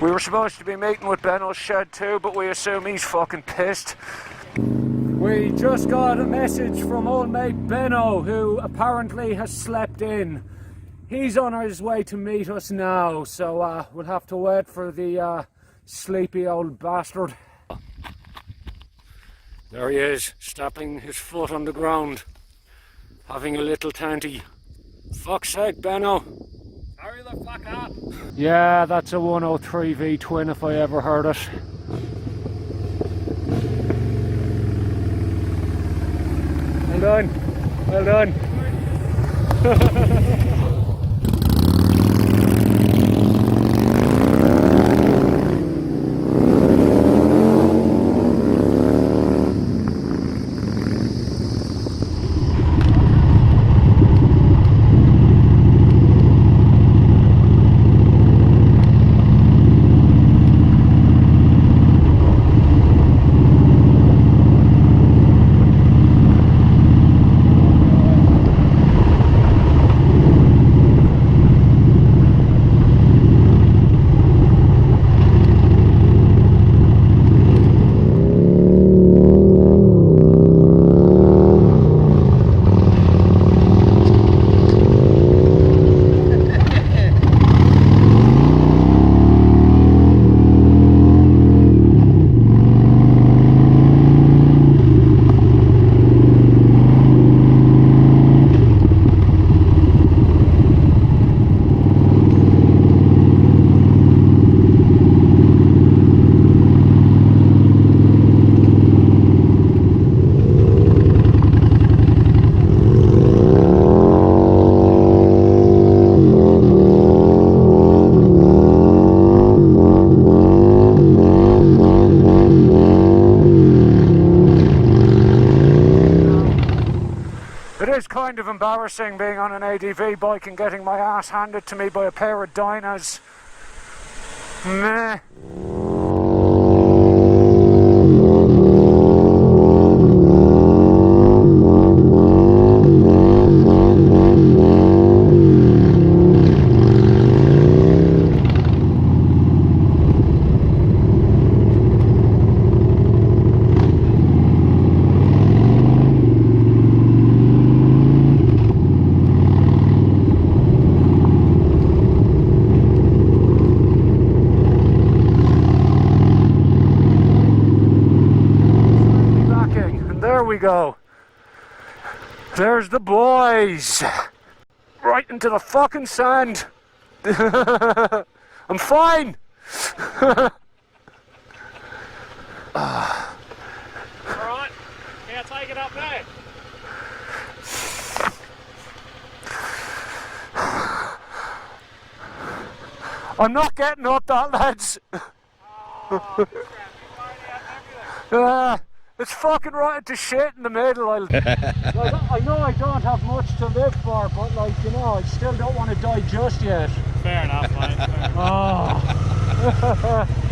We were supposed to be meeting with Benno's shed too, but we assume he's fucking pissed. We just got a message from old mate Benno, who apparently has slept in. He's on his way to meet us now, so we'll have to wait for the sleepy old bastard. There he is, stamping his foot on the ground, having a little tanty. Fuck's sake, Benno. Hurry the fuck up. Yeah, that's a 103V twin if I ever heard it. Well done. Well done. It is kind of embarrassing being on an ADV bike and getting my ass handed to me by a pair of Dynas. Meh. There we go. There's the boys. Right into the fucking sand. I'm fine. Alright, can I take it up there? I'm not getting up that, lads. Oh, It's fucking right into shit in the middle. I know I don't have much to live for, but like, you know, I still don't want to die just yet. fair enough, mate. Fair enough. Oh.